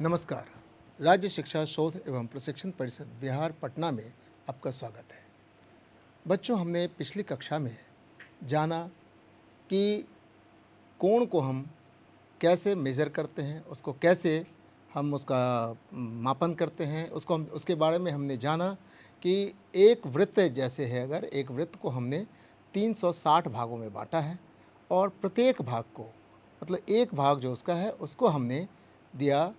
नमस्कार। राज्य शिक्षा शोध एवं प्रशिक्षण परिषद बिहार पटना में आपका स्वागत है। बच्चों, हमने पिछली कक्षा में जाना कि कोण को हम कैसे मेज़र करते हैं, उसको कैसे हम उसका मापन करते हैं, उसको हम उसके बारे में हमने जाना कि एक वृत्त जैसे है, अगर एक वृत्त को हमने 360 भागों में बाँटा है और प्रत्येक भाग को मतलब एक भाग जो उसका है उसको हमने दिया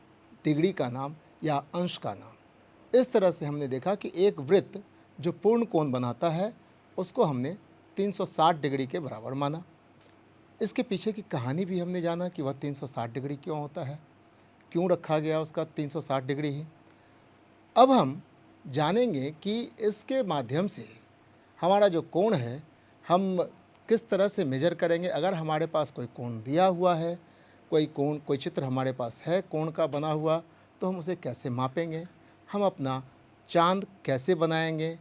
डिग्री का नाम या अंश का नाम। इस तरह से हमने देखा कि एक वृत्त जो पूर्ण कोण बनाता है उसको हमने 360 डिग्री के बराबर माना। इसके पीछे की कहानी भी हमने जाना कि वह 360 डिग्री क्यों होता है, क्यों रखा गया उसका 360 डिग्री ही। अब हम जानेंगे कि इसके माध्यम से हमारा जो कोण है हम किस तरह से मेज़र करेंगे। अगर हमारे पास कोई कोण दिया हुआ है, कोई चित्र हमारे पास है कोण का बना हुआ, तो हम उसे कैसे मापेंगे, हम अपना चाँद कैसे बनाएंगे,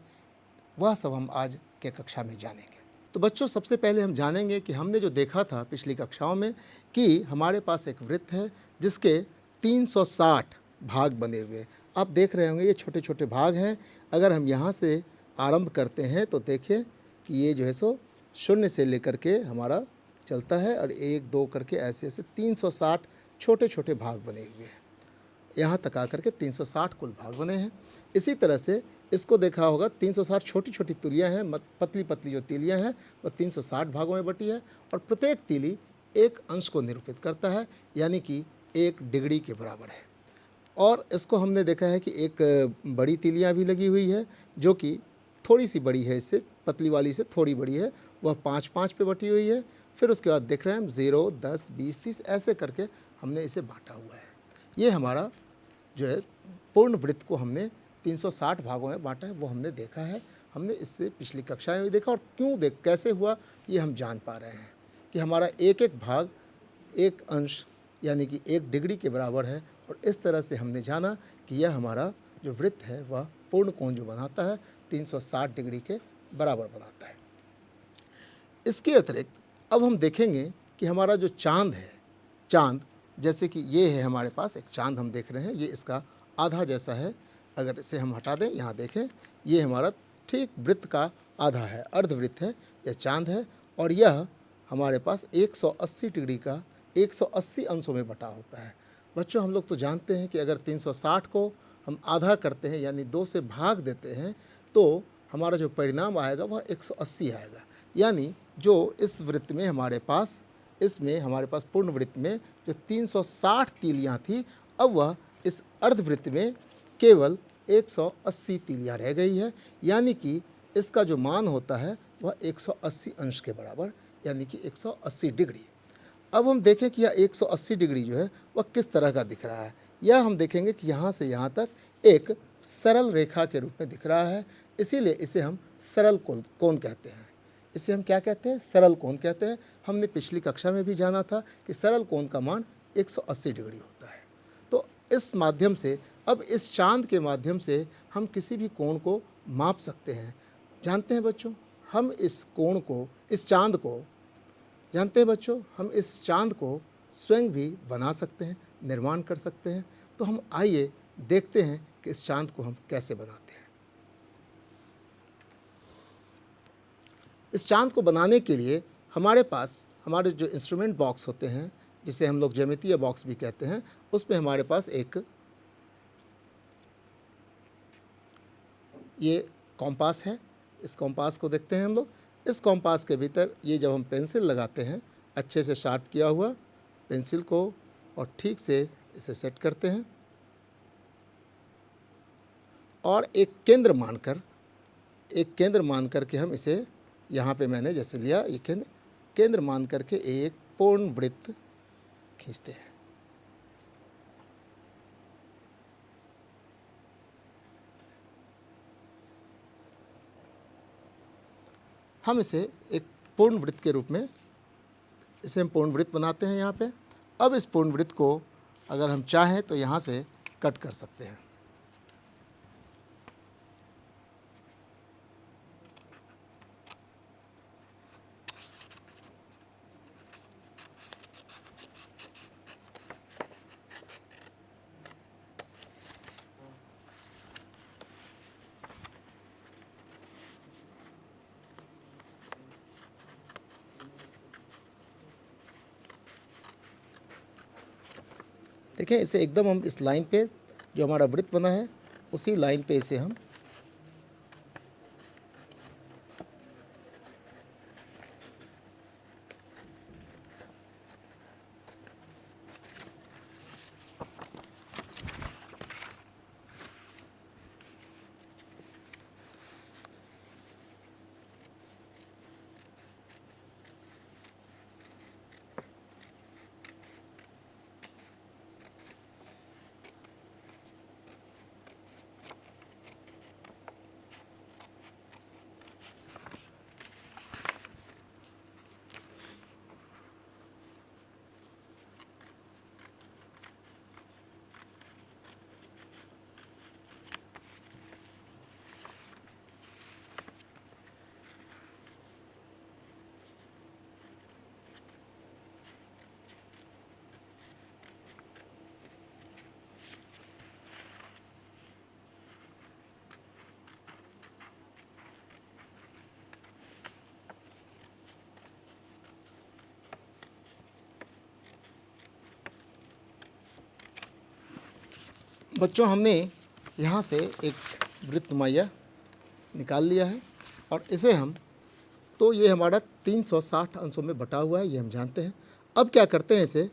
वह सब हम आज के कक्षा में जानेंगे। तो बच्चों, सबसे पहले हम जानेंगे कि हमने जो देखा था पिछली कक्षाओं में कि हमारे पास एक वृत्त है जिसके 360 भाग बने हुए हैं। आप देख रहे होंगे ये छोटे छोटे भाग हैं। अगर हम यहाँ से आरंभ करते हैं तो देखिए कि ये जो है सो शून्य से लेकर के हमारा चलता है और 1 2 करके ऐसे ऐसे 360 छोटे छोटे भाग बने हुए हैं। यहाँ तक आकर के 360 कुल भाग बने हैं। इसी तरह से इसको देखा होगा 360 छोटी छोटी तीलियाँ हैं, पतली पतली जो तीलियाँ हैं वह 360 भागों में बटी है और प्रत्येक तीली एक अंश को निरूपित करता है, यानी कि 1 डिग्री के बराबर है। और इसको हमने देखा है कि एक बड़ी तीलियाँ भी लगी हुई है जो कि थोड़ी सी बड़ी है, इससे पतली वाली से थोड़ी बड़ी है, वह 5-5 पे बटी हुई है। फिर उसके बाद देख रहे हैं हम 0 10 20 30 ऐसे करके हमने इसे बांटा हुआ है। ये हमारा जो है पूर्ण वृत्त को हमने 360 भागों में बांटा है, वो हमने देखा है। हमने इससे पिछली कक्षा में भी देखा और कैसे हुआ ये हम जान पा रहे हैं कि हमारा एक एक भाग एक अंश यानी कि 1 डिग्री के बराबर है। और इस तरह से हमने जाना कि यह हमारा जो वृत्त है वह पूर्ण कोण जो बनाता है 360 डिग्री के बराबर बनाता है। इसके अतिरिक्त अब हम देखेंगे कि हमारा जो चाँद है, चाँद जैसे कि ये है, हमारे पास एक चाँद हम देख रहे हैं, ये इसका आधा जैसा है। अगर इसे हम हटा दें, यहाँ देखें, ये हमारा ठीक वृत्त का आधा है, अर्धवृत्त है, यह चाँद है। और यह हमारे पास 180 डिग्री का 180 अंशों में बटा होता है। बच्चों, हम लोग तो जानते हैं कि अगर 360 को हम आधा करते हैं यानी 2 से भाग देते हैं तो हमारा जो परिणाम आएगा वह 180 आएगा। यानी जो इस वृत्त में हमारे पास पूर्ण वृत्त में जो 360 तीलियाँ थी, अब वह इस अर्धवृत्त में केवल 180 तीलियाँ रह गई है, यानी कि इसका जो मान होता है वह 180 अंश के बराबर, यानी कि 180 डिग्री। अब हम देखें कि यह 180 डिग्री जो है वह किस तरह का दिख रहा है। यह हम देखेंगे कि यहाँ से यहाँ तक एक सरल रेखा के रूप में दिख रहा है, इसीलिए इसे हम सरल कोण कहते हैं। इसे हम क्या कहते हैं? सरल कोण कहते हैं। हमने पिछली कक्षा में भी जाना था कि सरल कोण का मान 180 डिग्री होता है। तो इस माध्यम से, अब इस चाँद के माध्यम से हम किसी भी कोण को माप सकते हैं। जानते हैं बच्चों, हम इस कोण को, इस चाँद को जानते हैं बच्चों, हम इस चाँद को स्वयं भी बना सकते हैं, निर्माण कर सकते हैं। तो हम आइए देखते हैं कि इस चाँद को हम कैसे बनाते हैं। इस चाँद को बनाने के लिए हमारे पास हमारे जो इंस्ट्रूमेंट बॉक्स होते हैं, जिसे हम लोग ज्यामितीय बॉक्स भी कहते हैं, उसमें हमारे पास एक ये कॉम्पास है। इस कॉम्पास को देखते हैं हम लोग। इस कॉम्पास के भीतर ये जब हम पेंसिल लगाते हैं, अच्छे से शार्प किया हुआ पेंसिल को, और ठीक से इसे सेट करते हैं और एक केंद्र मान करके हम इसे, यहाँ पे मैंने जैसे लिया, ये केंद्र मान करके एक पूर्ण वृत्त खींचते हैं। हम इसे एक पूर्ण वृत्त के रूप में इसे हम पूर्ण वृत्त बनाते हैं यहाँ पे। अब इस पूर्ण वृत्त को अगर हम चाहें तो यहाँ से कट कर सकते हैं। देखें इसे एकदम हम इस लाइन पे जो हमारा वृत्त बना है उसी लाइन पे इसे हम बच्चों हमने यहाँ से एक वृत्तमाया निकाल लिया है और इसे हम तो ये हमारा 360 अंशों में बटा हुआ है, ये हम जानते हैं। अब क्या करते हैं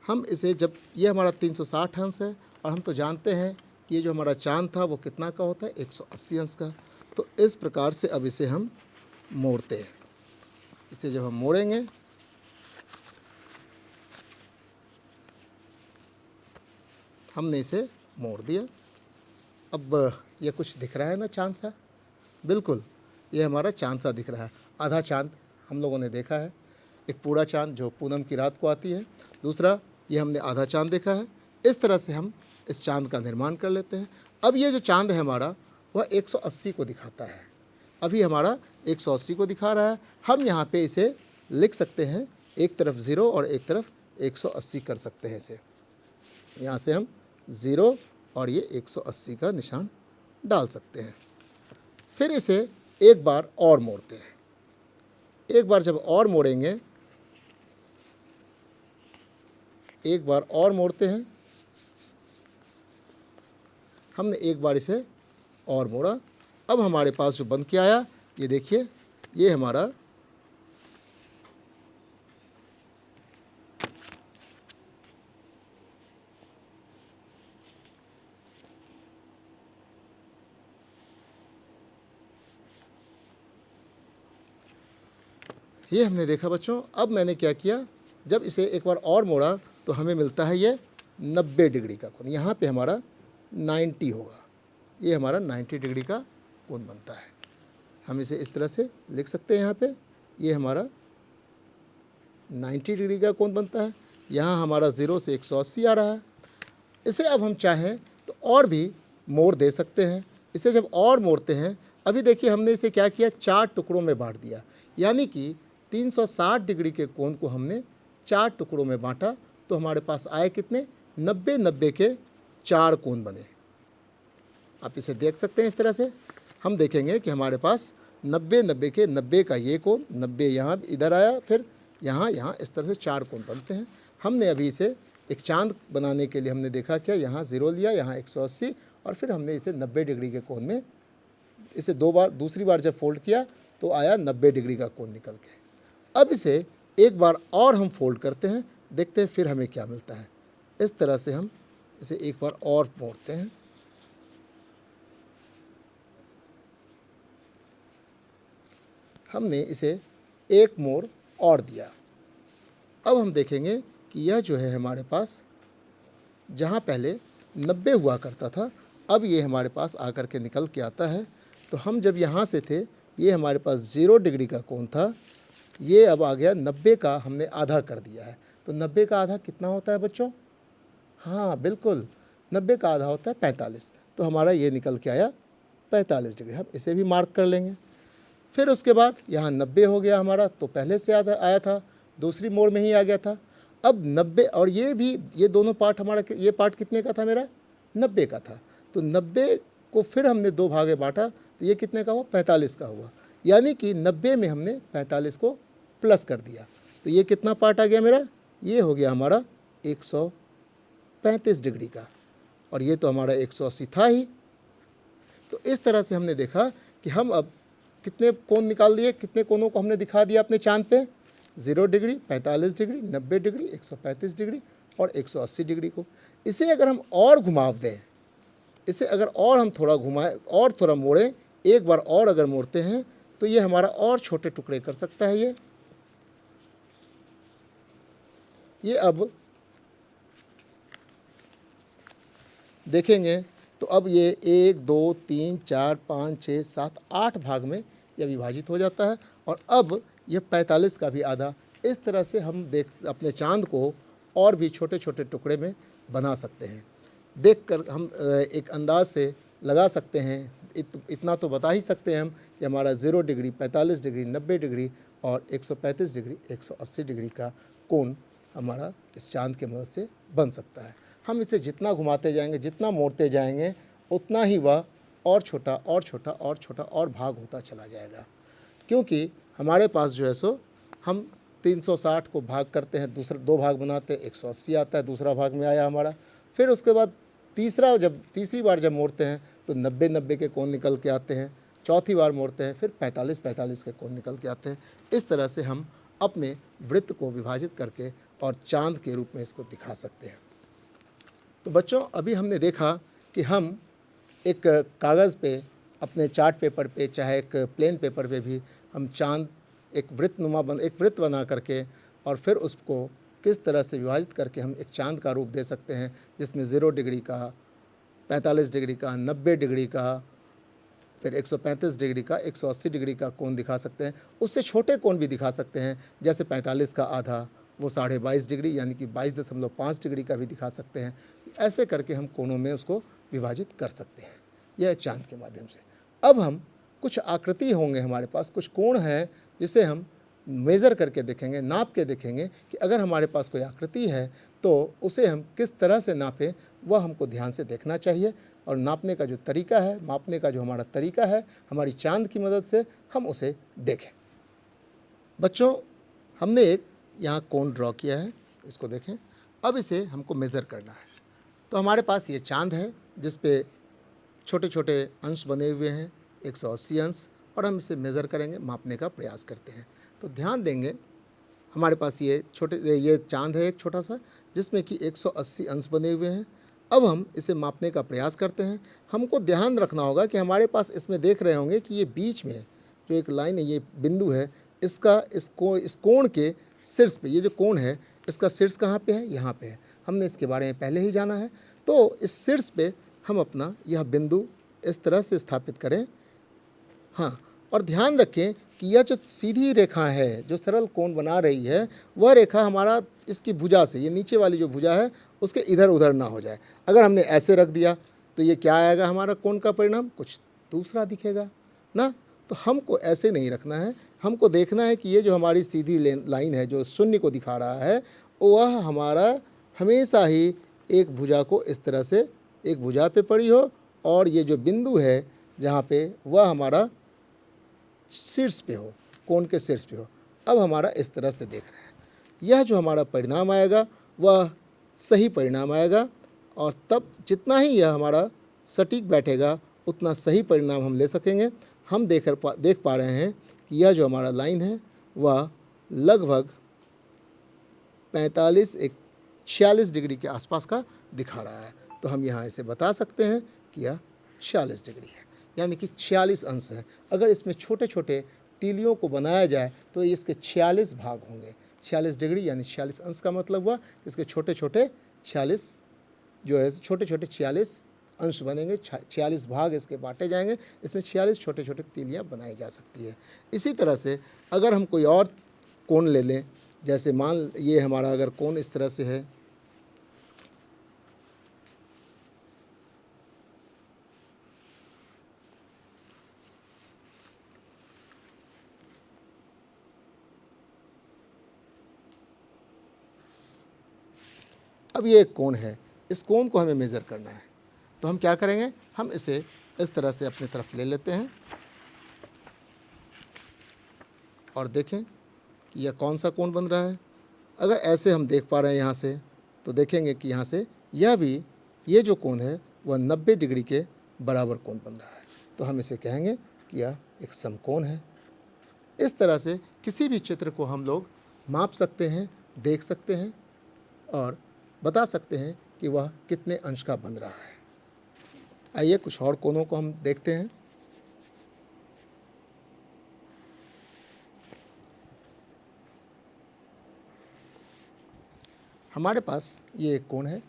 हम इसे जब ये हमारा 360 अंश है और हम तो जानते हैं कि ये जो हमारा चांद था वो कितना का होता है 180 अंश का। तो इस प्रकार से अब इसे हम मोड़ते हैं। इसे जब हम मोड़ेंगे हमने इसे मोड़ दिया। अब ये कुछ दिख रहा है ना चांद सा, बिल्कुल ये हमारा चांद सा दिख रहा है। आधा चांद हम लोगों ने देखा है, एक पूरा चांद जो पूनम की रात को आती है, दूसरा ये हमने आधा चांद देखा है। इस तरह से हम इस चांद का निर्माण कर लेते हैं। अब ये जो चांद है हमारा वह 180 को दिखाता है। अभी हमारा 180 को दिखा रहा है। हम यहाँ पे इसे लिख सकते हैं, एक तरफ 0 और एक तरफ 180 कर सकते हैं। इसे यहाँ से हम 0 और ये 180 का निशान डाल सकते हैं। फिर इसे एक बार और मोड़ते हैं। एक बार जब और मोड़ेंगे, एक बार और मोड़ते हैं, हमने एक बार इसे और मोड़ा। अब हमारे पास जो बन के आया ये देखिए, ये हमारा ये हमने देखा बच्चों। अब मैंने क्या किया, जब इसे एक बार और मोड़ा तो हमें मिलता है ये 90 डिग्री का कोण। यहाँ पे हमारा 90 होगा, ये हमारा 90 डिग्री का कोण बनता है। हम इसे इस तरह से लिख सकते हैं। यहाँ पे ये हमारा 90 डिग्री का कोण बनता है। यहाँ हमारा 0 से 180 आ रहा है। इसे अब हम चाहें तो और भी मोड़ दे सकते हैं। इसे जब और मोड़ते हैं, अभी देखिए हमने इसे क्या किया, 4 टुकड़ों में बांट दिया। यानी कि 360 डिग्री के कोण को हमने 4 टुकड़ों में बांटा तो हमारे पास आए कितने, 90-90 के 4 कोण बने। आप इसे देख सकते हैं। इस तरह से हम देखेंगे कि हमारे पास 90-90 के 90 का ये कोण, 90 यहाँ इधर आया, फिर यहाँ इस तरह से 4 कोण बनते हैं। हमने अभी इसे एक चांद बनाने के लिए हमने देखा क्या, यहाँ 0 लिया, यहाँ 180 और फिर हमने इसे 90 डिग्री के कोण में इसे दूसरी बार जब फोल्ड किया तो आया 90 डिग्री का कोण निकल के। अब इसे एक बार और हम फोल्ड करते हैं, देखते हैं फिर हमें क्या मिलता है। इस तरह से हम इसे एक बार और मोड़ते हैं। हमने इसे एक मोड़ और दिया। अब हम देखेंगे कि यह जो है हमारे पास, जहाँ पहले 90 हुआ करता था, अब ये हमारे पास आकर के निकल के आता है। तो हम जब यहाँ से थे, ये हमारे पास 0 डिग्री का कोण था, ये अब आ गया 90 का, हमने आधा कर दिया है। तो 90 का आधा कितना होता है बच्चों? हाँ बिल्कुल, 90 का आधा होता है 45। तो हमारा ये निकल के आया 45 डिग्री। हम इसे भी मार्क कर लेंगे। फिर उसके बाद यहाँ 90 हो गया हमारा, तो पहले से आधा आया था, दूसरी मोड़ में ही आ गया था। अब 90 और ये भी, ये दोनों पार्ट हमारा, ये पार्ट कितने का था मेरा? 90 का था। तो 90 को फिर हमने 2 भागे बांटा, तो ये कितने का हुआ? 45 का हुआ। यानी कि 90 में हमने 45 को प्लस कर दिया। तो ये कितना पार्ट आ गया मेरा? ये हो गया हमारा 100 135 डिग्री का, और ये तो हमारा 180 था ही। तो इस तरह से हमने देखा कि हम अब कितने कोण निकाल दिए, कितने कोणों को हमने दिखा दिया अपने चाँद पे, 0 डिग्री, 45 डिग्री, 90 डिग्री, 135 डिग्री और 180 डिग्री को। इसे अगर हम और घुमाव दें, इसे अगर और हम थोड़ा घुमाएं और थोड़ा मोड़ें, एक बार और अगर मोड़ते हैं तो ये हमारा और छोटे टुकड़े कर सकता है। ये अब देखेंगे तो अब ये 1 2 3 4 5 6 7 8 भाग में यह विभाजित हो जाता है, और अब यह 45 का भी आधा। इस तरह से हम अपने चाँद को और भी छोटे छोटे टुकड़े में बना सकते हैं। देखकर हम एक अंदाज से लगा सकते हैं, इतना तो बता ही सकते हैं हम कि हमारा 0 डिग्री, 45 डिग्री, 90 डिग्री और 135 डिग्री, 180 डिग्री का कोण हमारा इस चाँद के मदद से बन सकता है। हम इसे जितना घुमाते जाएंगे, जितना मोड़ते जाएंगे, उतना ही वह और छोटा और छोटा और छोटा और भाग होता चला जाएगा, क्योंकि हमारे पास जो है सो हम 360 को भाग करते हैं, दूसरा 2 भाग बनाते हैं, 180 आता है, दूसरा भाग में आया हमारा। फिर उसके बाद तीसरी बार जब मोड़ते हैं तो 90-90 के कोण निकल के आते हैं, चौथी बार मोड़ते हैं फिर 45-45 के कोण निकल के आते हैं। इस तरह से हम अपने वृत्त को विभाजित करके और चाँद के रूप में इसको दिखा सकते हैं। तो बच्चों, अभी हमने देखा कि हम एक कागज़ पे, अपने चार्ट पेपर पे, चाहे एक प्लेन पेपर पे भी हम चाँद एक वृत्त बना करके और फिर उसको किस तरह से विभाजित करके हम एक चाँद का रूप दे सकते हैं, जिसमें 0 डिग्री का, 45 डिग्री का, 90 डिग्री का, फिर 135 डिग्री का, 180 डिग्री का कोण दिखा सकते हैं। उससे छोटे कोण भी दिखा सकते हैं, जैसे 45 का आधा वो 22.5 डिग्री यानी कि 22.5 डिग्री का भी दिखा सकते हैं। ऐसे करके हम कोणों में उसको विभाजित कर सकते हैं, यह चाँद के माध्यम से। अब हम कुछ आकृति होंगे, हमारे पास कुछ कोण हैं जिसे हम मेज़र करके देखेंगे, नाप के देखेंगे कि अगर हमारे पास कोई आकृति है तो उसे हम किस तरह से नापें, वह हमको ध्यान से देखना चाहिए। और नापने का जो तरीका है, मापने का जो हमारा तरीका है, हमारी चाँद की मदद से हम उसे देखें। बच्चों, हमने एक यहाँ कोण ड्रॉ किया है, इसको देखें। अब इसे हमको मेज़र करना है। तो हमारे पास ये चाँद है जिस पे छोटे छोटे अंश बने हुए हैं, 180 अंश, और हम इसे मेज़र करेंगे, मापने का प्रयास करते हैं। तो ध्यान देंगे, हमारे पास ये चाँद है एक छोटा सा, जिसमें कि 180 अंश बने हुए हैं। अब हम इसे मापने का प्रयास करते हैं। हमको ध्यान रखना होगा कि हमारे पास, इसमें देख रहे होंगे कि ये बीच में जो एक लाइन है, ये बिंदु है, इस कोण के शीर्ष पे, ये जो कोण है इसका शीर्ष कहाँ पे है? यहाँ पे है। हमने इसके बारे में पहले ही जाना है। तो इस शीर्ष पे हम अपना यह बिंदु इस तरह से स्थापित करें, हाँ, और ध्यान रखें कि यह जो सीधी रेखा है, जो सरल कोण बना रही है, वह रेखा हमारा इसकी भुजा से, ये नीचे वाली जो भुजा है उसके इधर उधर ना हो जाए। अगर हमने ऐसे रख दिया तो ये क्या आएगा, हमारा कोण का परिणाम कुछ दूसरा दिखेगा ना। तो हमको ऐसे नहीं रखना है, हमको देखना है कि ये जो हमारी सीधी लाइन है जो शून्य को दिखा रहा है, वह हमारा हमेशा ही एक भुजा को इस तरह से एक भुजा पे पड़ी हो, और ये जो बिंदु है जहाँ पे, वह हमारा शीर्ष पे हो, कोण के शीर्ष पे हो। अब हमारा इस तरह से देख रहे हैं, यह जो हमारा परिणाम आएगा वह सही परिणाम आएगा, और तब जितना ही यह हमारा सटीक बैठेगा उतना सही परिणाम हम ले सकेंगे। हम देख पा रहे हैं कि यह जो हमारा लाइन है वह लगभग 46 डिग्री के आसपास का दिखा रहा है। तो हम यहाँ इसे बता सकते हैं कि यह 46 डिग्री है, यानी कि 46 अंश है। अगर इसमें छोटे छोटे तीलियों को बनाया जाए तो इसके 46 भाग होंगे। 46 डिग्री यानी 46 अंश का मतलब हुआ इसके छोटे छोटे 46 जो है, छोटे छोटे 46 अंश बनेंगे, 46 भाग इसके बांटे जाएंगे। इसमें 46 छोटे छोटे तीलियाँ बनाई जा सकती है। इसी तरह से अगर हम कोई और कोण ले लें, जैसे मान ये हमारा अगर कोण इस तरह से है, अब ये एक कोण है, इस कोण को हमें मेज़र करना है। तो हम क्या करेंगे, हम इसे इस तरह से अपनी तरफ ले लेते हैं और देखें कि यह कौन सा कोण बन रहा है। अगर ऐसे हम देख पा रहे हैं यहाँ से, तो देखेंगे कि यहाँ से यह भी, ये जो कोण है वह 90 डिग्री के बराबर कोण बन रहा है। तो हम इसे कहेंगे कि यह एक समकोण है। इस तरह से किसी भी चित्र को हम लोग माप सकते हैं, देख सकते हैं और बता सकते हैं कि वह कितने अंश का बन रहा है। आइए कुछ और कोणों को हम देखते हैं। हमारे पास ये एक कोण है।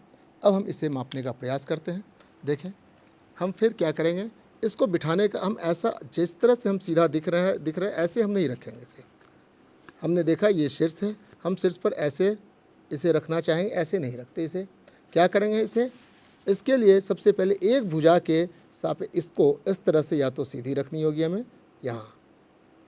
अब हम इसे मापने का प्रयास करते हैं। देखें, हम फिर क्या करेंगे, इसको बिठाने का हम ऐसा, जिस तरह से हम सीधा दिख रहा है ऐसे हम नहीं रखेंगे इसे। हमने देखा ये शीर्ष है, हम शीर्ष पर ऐसे इसे रखना चाहेंगे, ऐसे नहीं रखते इसे। क्या करेंगे इसे, इसके लिए सबसे पहले एक भुजा के सापेक्ष इसको इस तरह से या तो सीधी रखनी होगी हमें यहाँ,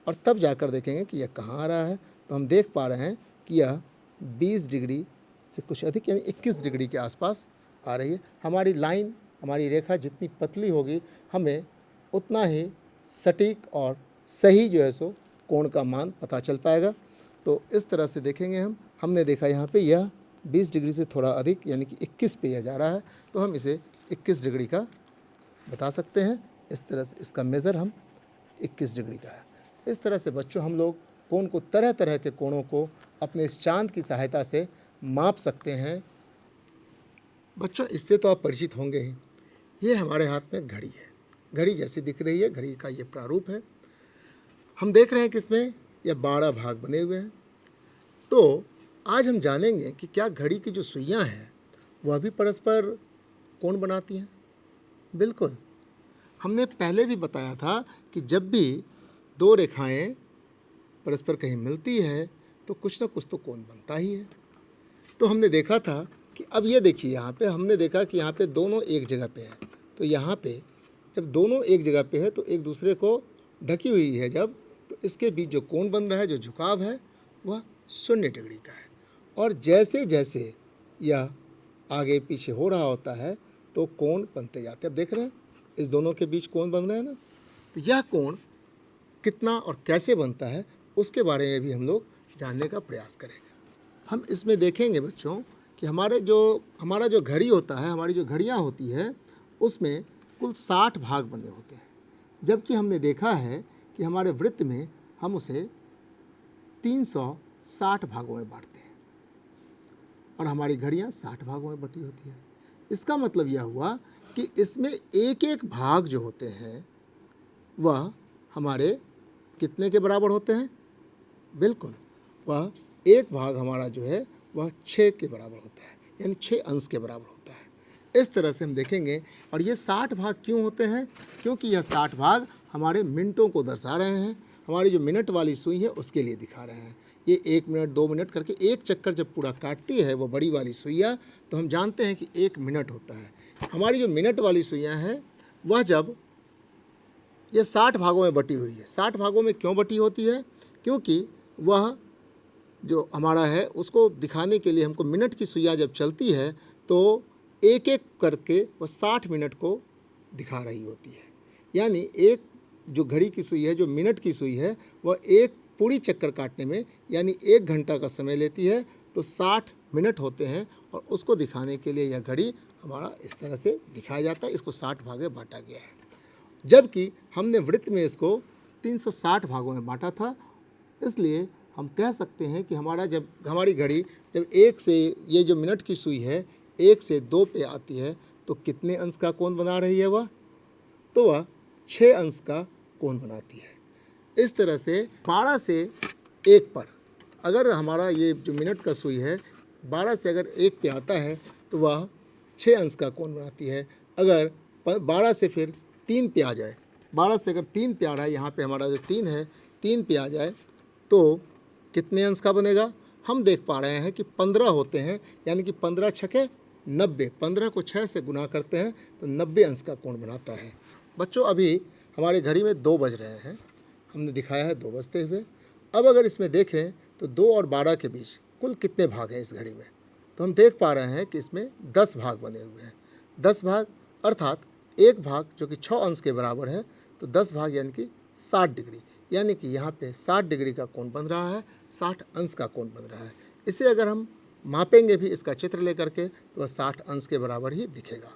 और तब जाकर देखेंगे कि यह कहाँ आ रहा है। तो हम देख पा रहे हैं कि यह 20 डिग्री से कुछ अधिक यानी 21 डिग्री के आसपास आ रही है। हमारी लाइन, हमारी रेखा जितनी पतली होगी हमें उतना ही सटीक और सही जो है सो कोण का मान पता चल पाएगा। तो इस तरह से देखेंगे हमने देखा यहाँ पे यह 20 डिग्री से थोड़ा अधिक यानी कि 21 पे यह जा रहा है, तो हम इसे 21 डिग्री का बता सकते हैं। इस तरह से इसका मेज़र हम 21 डिग्री का है। इस तरह से बच्चों हम लोग कोण को, तरह तरह के कोणों को अपने इस चाँद की सहायता से माप सकते हैं। बच्चों इससे तो आप परिचित होंगे ही। ये हमारे हाथ में घड़ी है, घड़ी जैसी दिख रही है, घड़ी का ये प्रारूप है। हम देख रहे हैं कि इसमें यह 12 भाग बने हुए हैं। तो आज हम जानेंगे कि क्या घड़ी की जो सुइयां हैं वह भी परस्पर कोण बनाती हैं। बिल्कुल, हमने पहले भी बताया था कि जब भी दो रेखाएं परस्पर कहीं मिलती है तो कुछ ना कुछ तो कोण बनता ही है। तो हमने देखा था कि अब ये देखिए, यहाँ पे हमने देखा कि यहाँ पे दोनों एक जगह पे है। तो यहाँ पे जब दोनों एक जगह पे है तो एक दूसरे को ढकी हुई है जब, तो इसके बीच जो कोण बन रहा है, जो झुकाव है, वह 0 डिग्री का है। और जैसे जैसे यह आगे पीछे हो रहा होता है तो कोण बनते जाते हैं। अब देख रहे हैं इस दोनों के बीच कोण बन रहे हैं ना। तो यह कोण कितना और कैसे बनता है उसके बारे में भी हम लोग जानने का प्रयास करें। हम इसमें देखेंगे बच्चों कि हमारा जो घड़ी होता है, हमारी जो घड़ियाँ होती है, उसमें कुल 60 भाग बने होते हैं, जबकि हमने देखा है कि हमारे वृत्त में हम उसे 360 भागों में बांटते हैं और हमारी घड़ियाँ 60 भागों में बटी होती है। इसका मतलब यह हुआ कि इसमें एक एक भाग जो होते हैं वह हमारे कितने के बराबर होते हैं? बिल्कुल, वह एक भाग हमारा जो है वह 6 के बराबर होता है, यानी 6 अंश के बराबर होता है। इस तरह से हम देखेंगे। और ये 60 भाग क्यों होते हैं? क्योंकि यह 60 भाग हमारे मिनटों को दर्शा रहे हैं। हमारी जो मिनट वाली सुई है उसके लिए दिखा रहे हैं। ये 1 मिनट 2 मिनट करके एक चक्कर जब पूरा काटती है वो बड़ी वाली सुइयाँ, तो हम जानते हैं कि 1 मिनट होता है। हमारी जो मिनट वाली सुइयाँ हैं वह जब ये 60 भागों में बटी हुई है। 60 भागों में क्यों बटी होती है? क्योंकि वह जो हमारा है उसको दिखाने के लिए हमको मिनट की सुइयाँ जब चलती है तो एक एक करके वह 60 मिनट को दिखा रही होती है। यानी एक जो घड़ी की सुई है, जो मिनट की सुई है, वह एक पूरी चक्कर काटने में यानी 1 घंटा का समय लेती है। तो 60 मिनट होते हैं और उसको दिखाने के लिए यह घड़ी हमारा इस तरह से दिखाया जाता है। इसको 60 भागें बांटा गया है, जबकि हमने वृत्त में इसको 360 भागों में बांटा था। इसलिए हम कह सकते हैं कि हमारी घड़ी जब 1 से, ये जो मिनट की सुई है, 1 से 2 पे आती है तो कितने अंश का कोण बना रही है वह? तो वह 6 अंश का कोण बनाती है। इस तरह से 12 से 1 पर अगर हमारा ये जो मिनट का सुई है 12 से अगर 1 पे आता है तो वह 6 अंश का कोण बनाती है। अगर 12 से फिर 3 पे आ जाए, 12 से अगर 3 पे आ रहा है, यहाँ पे हमारा जो 3 है, 3 पे आ जाए तो कितने अंश का बनेगा? हम देख पा रहे हैं कि 15 होते हैं, यानी कि 15 छके 90, 15 को 6 से गुना करते हैं तो 90 अंश का कोण बनाता है। बच्चों अभी हमारी घड़ी में 2 बज रहे हैं, हमने दिखाया है 2 बजते हुए। अब अगर इसमें देखें तो 2 और 12 के बीच कुल कितने भाग हैं इस घड़ी में? तो हम देख पा रहे हैं कि इसमें 10 भाग बने हुए हैं। 10 भाग अर्थात एक भाग जो कि 6 अंश के बराबर है, तो 10 भाग यानी कि 60 डिग्री, यानी कि यहाँ पे 60 डिग्री का कोण बन रहा है, 60 अंश का कोण बन रहा है। इसे अगर हम मापेंगे भी इसका चित्र लेकर के तो वह 60 अंश के बराबर ही दिखेगा।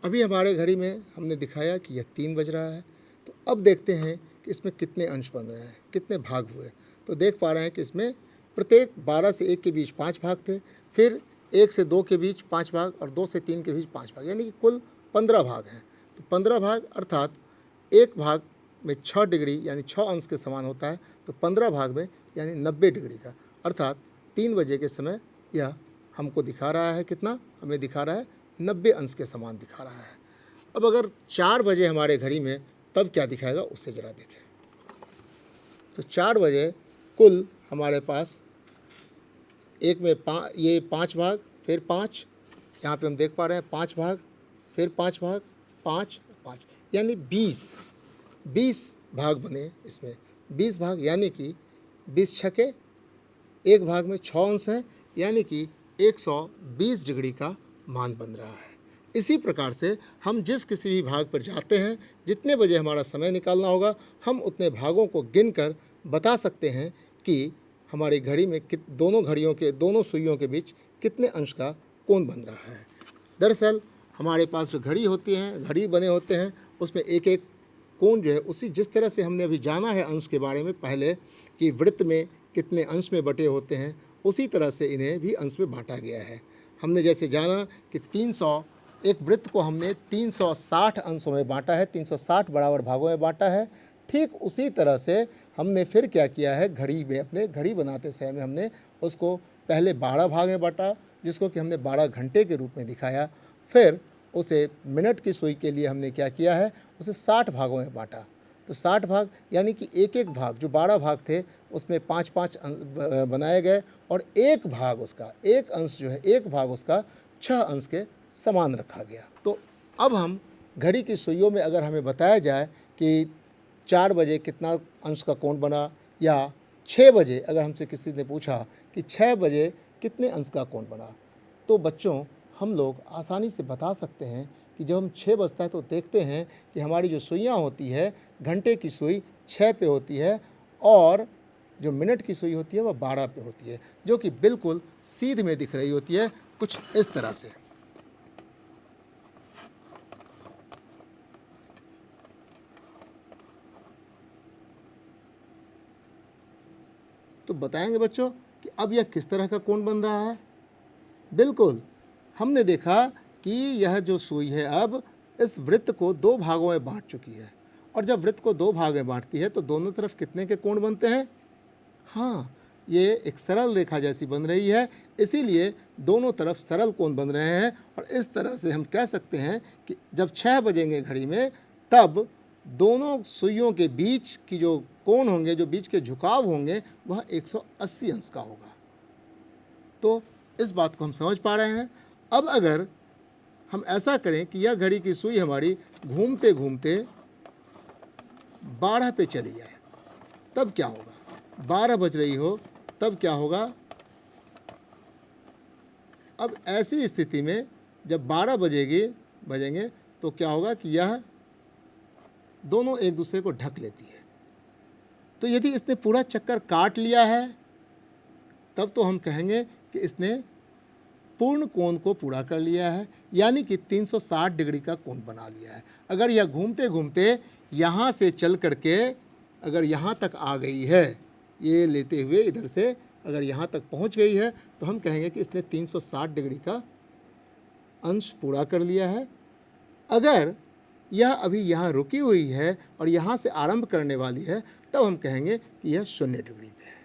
अभी हमारे घड़ी में हमने दिखाया कि यह 3 बज रहा है। तो अब देखते हैं कि इसमें कितने अंश बन रहे हैं, कितने भाग हुए। तो देख पा रहे हैं कि इसमें प्रत्येक 12 से 1 के बीच 5 भाग थे, फिर 1 से 2 के बीच 5 भाग और 2 से 3 के बीच 5 भाग, यानी कि कुल 15 भाग हैं। तो 15 भाग अर्थात एक भाग में 6 डिग्री यानी 6 अंश के समान होता है। तो 15 भाग में यानी 90 डिग्री का, अर्थात 3 बजे के समय यह हमको दिखा रहा है कितना, हमें दिखा रहा है 90 अंश के समान दिखा रहा है। अब अगर 4 बजे हमारे घड़ी में, तब क्या दिखाएगा उससे ज़रा देखें। तो 4 बजे कुल हमारे पास एक में ये 5 भाग, फिर 5, यहाँ पे हम देख पा रहे हैं 5 भाग, फिर 5 भाग, 5 5, यानी 20 भाग बने इसमें। 20 भाग यानी कि 20 छके, एक भाग में 6 अंश हैं, यानी कि 120 डिग्री का मान बन रहा है। इसी प्रकार से हम जिस किसी भी भाग पर जाते हैं, जितने बजे हमारा समय निकालना होगा, हम उतने भागों को गिनकर बता सकते हैं कि हमारी घड़ी में दोनों घड़ियों के, दोनों सुइयों के बीच कितने अंश का कोण बन रहा है। दरअसल हमारे पास जो घड़ी होती हैं, घड़ी बने होते हैं, उसमें एक एक कोण जो है, उसी जिस तरह से हमने अभी जाना है अंश के बारे में पहले कि वृत्त में कितने अंश में बटे होते हैं, उसी तरह से इन्हें भी अंश में बांटा गया है। हमने जैसे जाना कि 300, एक वृत्त को हमने 360 अंशों में बांटा है, 360 बराबर भागों में बांटा है। ठीक उसी तरह से हमने फिर क्या किया है, घड़ी में, अपने घड़ी बनाते समय में हमने उसको पहले 12 भाग में बांटा, जिसको कि हमने 12 घंटे के रूप में दिखाया। फिर उसे मिनट की सुई के लिए हमने क्या किया है, उसे 60 भागों में बांटा। तो 60 भाग यानी कि एक एक भाग, जो 12 भाग थे उसमें 5-5 बनाए गए, और एक भाग उसका, एक अंश जो है, एक भाग उसका 6 अंश के समान रखा गया। तो अब हम घड़ी की सुइयों में अगर हमें बताया जाए कि 4 बजे कितना अंश का कोण बना, या 6 बजे अगर हमसे किसी ने पूछा कि 6 बजे कितने अंश का कोण बना, तो बच्चों हम लोग आसानी से बता सकते हैं कि जब हम 6 बजता है तो देखते हैं कि हमारी जो सुइयाँ होती है, घंटे की सुई 6 पे होती है, और जो मिनट की सुई होती है वह 12 पे होती है, जो कि बिल्कुल सीध में दिख रही होती है, कुछ इस तरह से। तो बताएंगे बच्चों कि अब यह किस तरह का कोण बन रहा है। बिल्कुल, हमने देखा कि यह जो सुई है अब इस वृत्त को 2 भागों में बांट चुकी है, और जब वृत्त को 2 भाग में बांटती है तो दोनों तरफ कितने के कोण बनते हैं। हाँ, ये एक सरल रेखा जैसी बन रही है, इसीलिए दोनों तरफ सरल कोण बन रहे हैं। और इस तरह से हम कह सकते हैं कि जब 6 बजेंगे घड़ी में, तब दोनों सुइयों के बीच की जो कोण होंगे, जो बीच के झुकाव होंगे, वह 180 अंश का होगा। तो इस बात को हम समझ पा रहे हैं। अब अगर हम ऐसा करें कि यह घड़ी की सुई हमारी घूमते घूमते 12 पे चली जाए, तब क्या होगा। 12 बज रही हो तब क्या होगा। अब ऐसी स्थिति में जब 12 बजेंगे तो क्या होगा कि यह दोनों एक दूसरे को ढक लेती है। तो यदि इसने पूरा चक्कर काट लिया है, तब तो हम कहेंगे कि इसने पूर्ण कोण को पूरा कर लिया है, यानी कि 360 डिग्री का कोण बना लिया है। अगर यह घूमते घूमते यहाँ से चल करके अगर यहाँ तक आ गई है, ये लेते हुए इधर से अगर यहाँ तक पहुँच गई है, तो हम कहेंगे कि इसने 360 डिग्री का अंश पूरा कर लिया है। अगर यह अभी यहाँ रुकी हुई है और यहाँ से आरंभ करने वाली है, तब हम कहेंगे कि यह 0 डिग्री पे है।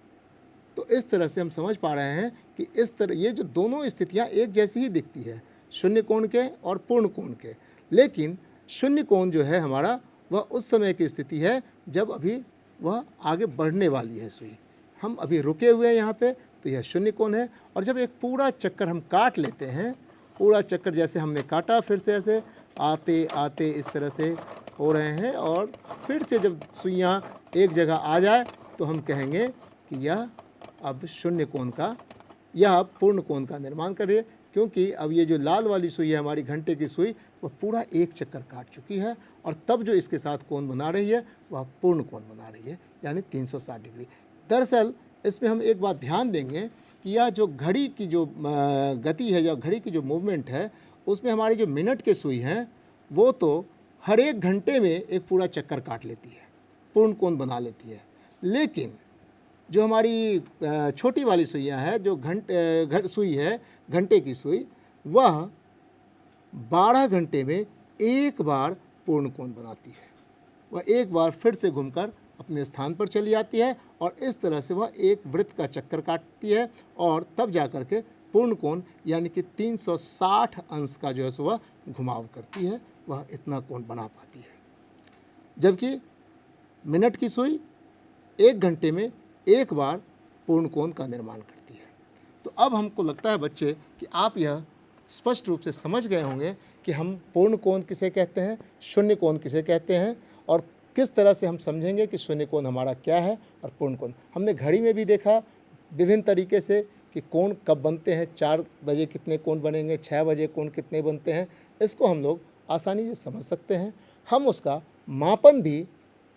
तो इस तरह से हम समझ पा रहे हैं कि इस तरह ये जो दोनों स्थितियाँ एक जैसी ही दिखती है, 0 कोण के और पूर्ण कोण के। लेकिन 0 कोण जो है हमारा, वह उस समय की स्थिति है जब अभी वह आगे बढ़ने वाली है सुई। हम अभी रुके हुए हैं यहाँ पे, तो यह 0 कोण है। और जब एक पूरा चक्कर हम काट लेते हैं, पूरा चक्कर जैसे हमने काटा, फिर से ऐसे आते आते इस तरह से हो रहे हैं, और फिर से जब सुइयाँ एक जगह आ जाए, तो हम कहेंगे कि यह अब 0 कोण का, यह पूर्ण कोण का निर्माण कर रही है। क्योंकि अब ये जो लाल वाली सुई है हमारी घंटे की सुई, वह पूरा एक चक्कर काट चुकी है, और तब जो इसके साथ कोण बना रही है वह पूर्ण कोण बना रही है, यानी 360 डिग्री। दरअसल इसमें हम एक बात ध्यान देंगे कि यह जो घड़ी की जो गति है या घड़ी की जो मूवमेंट है, उसमें हमारी जो मिनट की सुई हैं वो तो हर एक घंटे में एक पूरा चक्कर काट लेती है, पूर्ण कोण बना लेती है। लेकिन जो हमारी छोटी वाली सुइयाँ हैं, जो सुई है घंटे की सुई, वह 12 घंटे में एक बार पूर्ण कोण बनाती है। वह एक बार फिर से घूमकर अपने स्थान पर चली जाती है और इस तरह से वह एक वृत्त का चक्कर काटती है और तब जा कर के पूर्ण कोण यानी कि 360 अंश का जो है सो वह घुमाव करती है, वह इतना कोण बना पाती है। जबकि मिनट की सुई 1 घंटे में एक बार पूर्ण कोण का निर्माण करती है। तो अब हमको लगता है बच्चे कि आप यह स्पष्ट रूप से समझ गए होंगे कि हम पूर्ण कोण किसे कहते हैं, शून्य कोण किसे कहते हैं और किस तरह से हम समझेंगे कि शून्य कोण हमारा क्या है और पूर्ण कोण। हमने घड़ी में भी देखा विभिन्न तरीके से कि कोण कब बनते हैं, 4 बजे कितने कोण बनेंगे, 6 बजे कोण कितने बनते हैं, इसको हम लोग आसानी से समझ सकते हैं। हम उसका मापन भी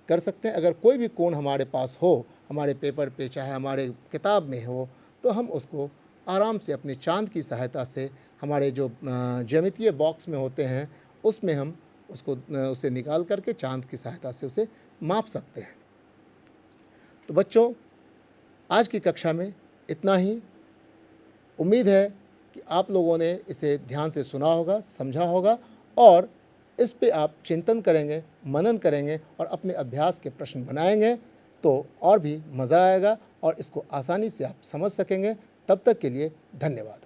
कर सकते हैं। अगर कोई भी कोण हमारे पास हो, हमारे पेपर पे चाहे हमारे किताब में हो, तो हम उसको आराम से अपने चाँद की सहायता से हमारे जो ज्यामितीय बॉक्स में होते हैं उसमें हम उसे निकाल करके चाँद की सहायता से उसे माप सकते हैं। तो बच्चों, आज की कक्षा में इतना ही। उम्मीद है कि आप लोगों ने इसे ध्यान से सुना होगा, समझा होगा और इस पे आप चिंतन करेंगे, मनन करेंगे और अपने अभ्यास के प्रश्न बनाएंगे तो और भी मज़ा आएगा और इसको आसानी से आप समझ सकेंगे। तब तक के लिए धन्यवाद।